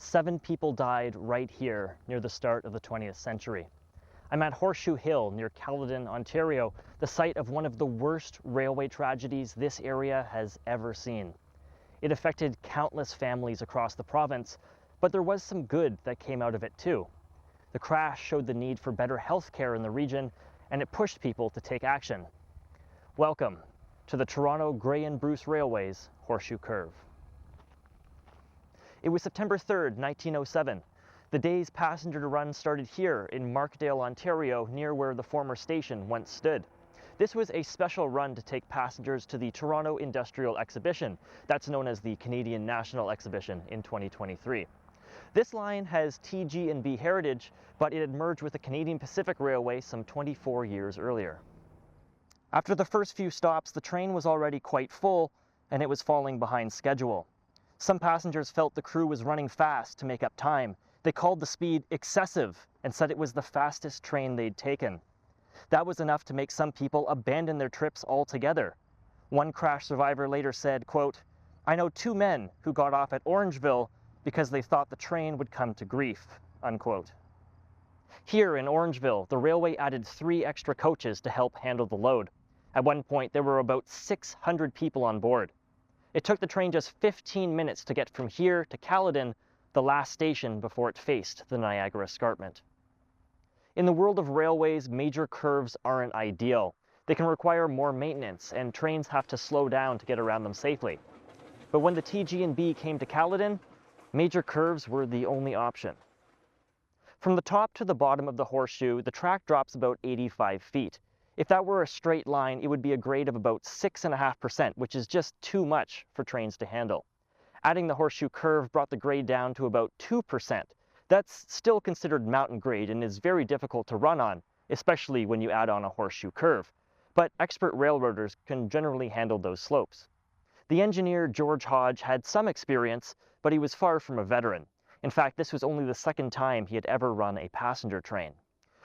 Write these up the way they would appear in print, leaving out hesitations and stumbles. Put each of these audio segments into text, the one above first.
7 people died right here near the start of the 20th century. I'm at Horseshoe Hill near Caledon, Ontario, the site of one of the worst railway tragedies this area has ever seen. It affected countless families across the province, but there was some good that came out of it too. The crash showed the need for better health care in the region, and it pushed people to take action. Welcome to the Toronto Grey and Bruce Railway's Horseshoe Curve. It was September 3rd, 1907. The day's passenger run started here in Markdale, Ontario, near where the former station once stood. This was a special run to take passengers to the Toronto Industrial Exhibition, that's known as the Canadian National Exhibition in 2023. This line has tg&b heritage, but it had merged with the Canadian Pacific Railway some 24 years earlier. After the first few stops, the train was already quite full, and it was falling behind schedule. Some passengers felt the crew was running fast to make up time. They called the speed excessive and said it was the fastest train they'd taken. That was enough to make some people abandon their trips altogether. One crash survivor later said, quote, "I know 2 men who got off at Orangeville because they thought the train would come to grief," unquote. Here in Orangeville, the railway added 3 extra coaches to help handle the load. At one point, there were about 600 people on board. It took the train just 15 minutes to get from here to Caledon, the last station before it faced the Niagara Escarpment. In the world of railways, major curves aren't ideal. They can require more maintenance, and trains have to slow down to get around them safely. But when the tg&b came to Caledon, major curves were the only option. From the top to the bottom of the horseshoe, the track drops about 85 feet. If that were a straight line, it would be a grade of about 6.5%, which is just too much for trains to handle. Adding the horseshoe curve brought the grade down to about 2%. That's still considered mountain grade and is very difficult to run on, especially when you add on a horseshoe curve. But expert railroaders can generally handle those slopes. The engineer, George Hodge, had some experience, but he was far from a veteran. In fact, this was only the second time he had ever run a passenger train.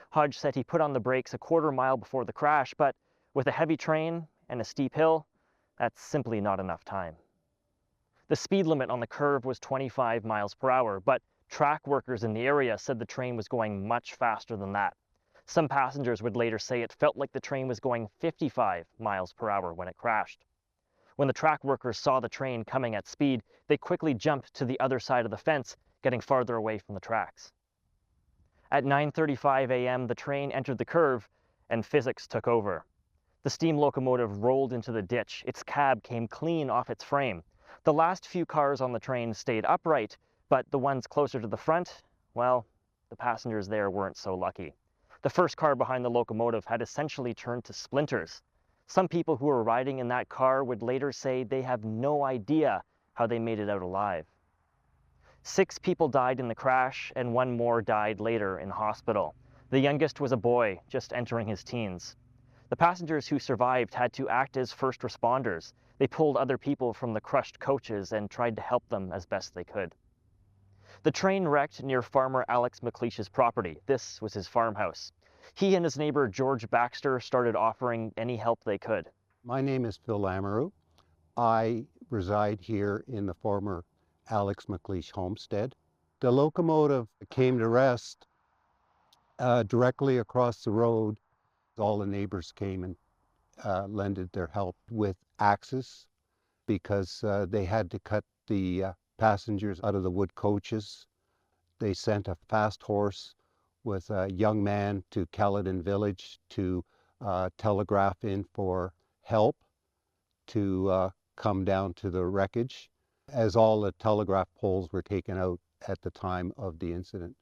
Hodge said he put on the brakes a quarter mile before the crash, but with a heavy train and a steep hill, that's simply not enough time. The speed limit on the curve was 25 miles per hour, but track workers in the area said the train was going much faster than that. Some passengers would later say it felt like the train was going 55 miles per hour when it crashed. When the track workers saw the train coming at speed, they quickly jumped to the other side of the fence, getting farther away from the tracks. At 9:35 a.m., the train entered the curve, and physics took over. The steam locomotive rolled into the ditch. Its cab came clean off its frame. The last few cars on the train stayed upright, but the ones closer to the front, well, the passengers there weren't so lucky. The first car behind the locomotive had essentially turned to splinters. Some people who were riding in that car would later say they have no idea how they made it out alive. 6 people died in the crash, and 1 more died later in hospital. The youngest was a boy, just entering his teens. The passengers who survived had to act as first responders. They pulled other people from the crushed coaches and tried to help them as best they could. The train wrecked near farmer Alex McLeish's property. This was his farmhouse. He and his neighbor George Baxter started offering any help they could. My name is Phil Lamoureux. I reside here in the former Alex McLeish homestead. The locomotive came to rest directly across the road. All the neighbors came and lended their help with axes because they had to cut the passengers out of the wood coaches. They sent a fast horse with a young man to Caledon village to telegraph in for help to come down to the wreckage, as all the telegraph poles were taken out at the time of the incident.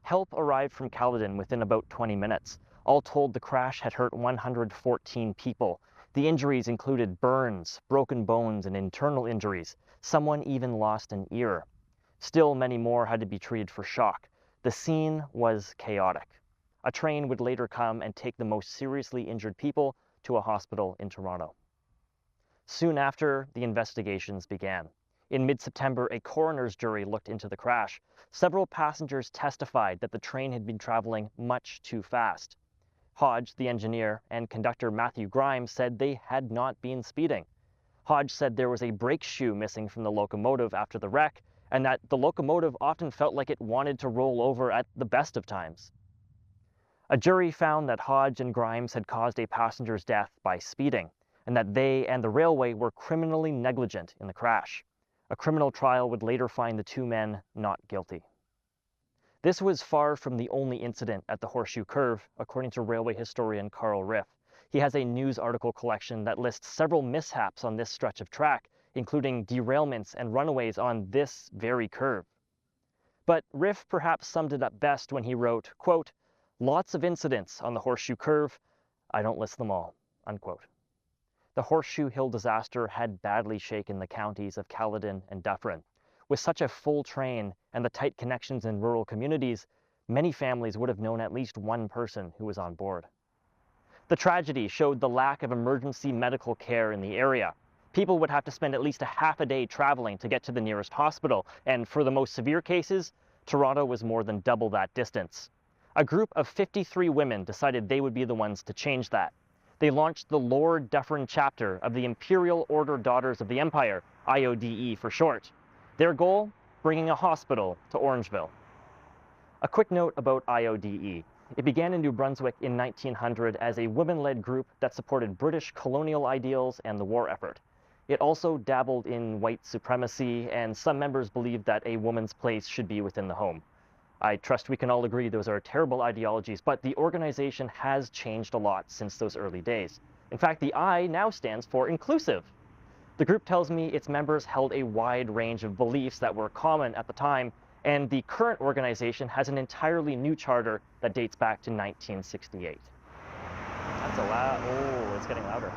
Help arrived from Caledon within about 20 minutes. All told, the crash had hurt 114 people. The injuries included burns, broken bones, and internal injuries. Someone even lost an ear. Still, many more had to be treated for shock. The scene was chaotic. A train would later come and take the most seriously injured people to a hospital in Toronto. Soon after, the investigations began. In mid-September, a coroner's jury looked into the crash. Several passengers testified that the train had been traveling much too fast. Hodge, the engineer, and conductor Matthew Grimes said they had not been speeding. Hodge said there was a brake shoe missing from the locomotive after the wreck, and that the locomotive often felt like it wanted to roll over at the best of times. A jury found that Hodge and Grimes had caused a passenger's death by speeding, and that they and the railway were criminally negligent in the crash. A criminal trial would later find the two men not guilty. This was far from the only incident at the Horseshoe Curve, according to railway historian Carl Riff. He has a news article collection that lists several mishaps on this stretch of track, including derailments and runaways on this very curve. But Riff perhaps summed it up best when he wrote, quote, "Lots of incidents on the Horseshoe Curve. I don't list them all," unquote. The Horseshoe Hill disaster had badly shaken the counties of Caledon and Dufferin. With such a full train and the tight connections in rural communities, many families would have known at least one person who was on board. The tragedy showed the lack of emergency medical care in the area. People would have to spend at least a half a day traveling to get to the nearest hospital, and for the most severe cases, Toronto was more than double that distance. A group of 53 women decided they would be the ones to change that. They launched the Lord Dufferin chapter of the Imperial Order Daughters of the Empire, IODE for short. Their goal? Bringing a hospital to Orangeville. A quick note about IODE. It began in New Brunswick in 1900 as a women-led group that supported British colonial ideals and the war effort. It also dabbled in white supremacy, and some members believed that a woman's place should be within the home. I trust we can all agree those are terrible ideologies, but the organization has changed a lot since those early days. In fact, the I now stands for inclusive. The group tells me its members held a wide range of beliefs that were common at the time, and the current organization has an entirely new charter that dates back to 1968. That's a loud, oh, it's getting louder.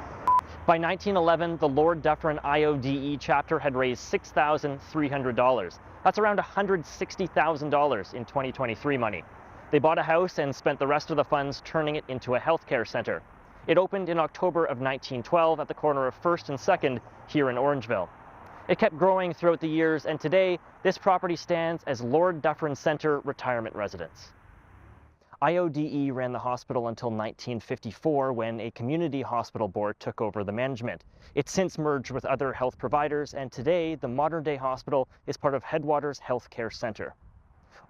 By 1911, the Lord Dufferin IODE chapter had raised $6,300. That's around $160,000 in 2023 money. They bought a house and spent the rest of the funds turning it into a healthcare center. It opened in October of 1912 at the corner of 1st and 2nd here in Orangeville. It kept growing throughout the years, and today this property stands as Lord Dufferin Center Retirement Residence. IODE ran the hospital until 1954 when a community hospital board took over the management. It's since merged with other health providers, and today the modern-day hospital is part of Headwaters Healthcare Center.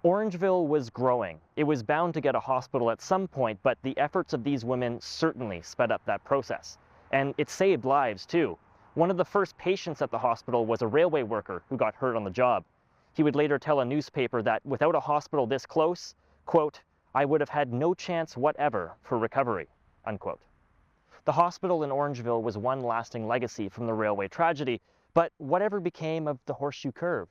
Orangeville was growing. It was bound to get a hospital at some point, but the efforts of these women certainly sped up that process. And it saved lives, too. One of the first patients at the hospital was a railway worker who got hurt on the job. He would later tell a newspaper that without a hospital this close, quote, "I would have had no chance whatever for recovery," unquote. The hospital in Orangeville was one lasting legacy from the railway tragedy, but whatever became of the Horseshoe Curve?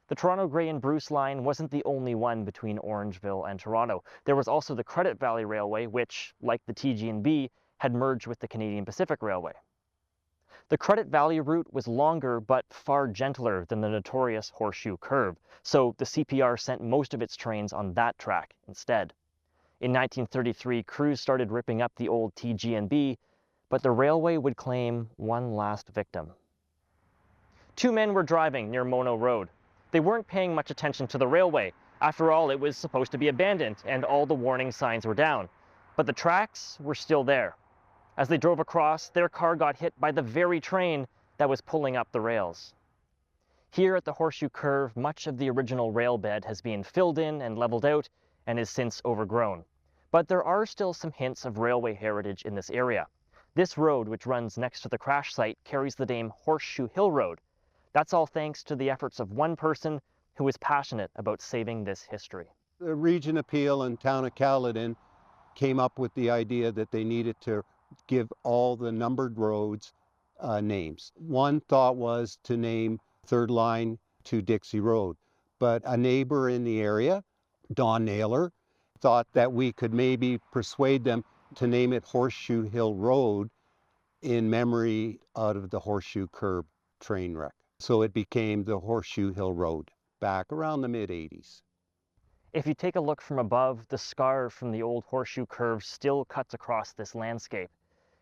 The Toronto Grey and Bruce line wasn't the only one between Orangeville and Toronto. There was also the Credit Valley Railway, which, like the tg&b, had merged with the Canadian Pacific Railway. The Credit Valley route was longer but far gentler than the notorious Horseshoe Curve, so the CPR sent most of its trains on that track instead. In 1933, crews started ripping up the old tg&b, but the railway would claim one last victim. Two men were driving near Mono Road. They weren't paying much attention to the railway. After all, it was supposed to be abandoned, and all the warning signs were down. But the tracks were still there. As they drove across, their car got hit by the very train that was pulling up the rails. Here at the Horseshoe Curve, much of the original rail bed has been filled in and leveled out and is since overgrown. But there are still some hints of railway heritage in this area. This road, which runs next to the crash site, carries the name Horseshoe Hill Road. That's all thanks to the efforts of one person who was passionate about saving this history. The Region Appeal and Town of Caledon came up with the idea that they needed to give all the numbered roads names. One thought was to name Third Line to Dixie Road, but a neighbor in the area, Don Naylor, thought that we could maybe persuade them to name it Horseshoe Hill Road in memory out of the Horseshoe Curve train wreck. So it became the Horseshoe Hill Road back around the mid-80s. If you take a look from above, the scar from the old Horseshoe Curve still cuts across this landscape.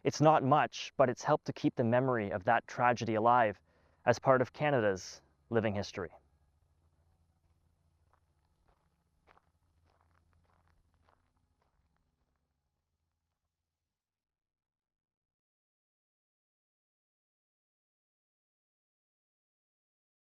It's not much, but it's helped to keep the memory of that tragedy alive as part of Canada's living history.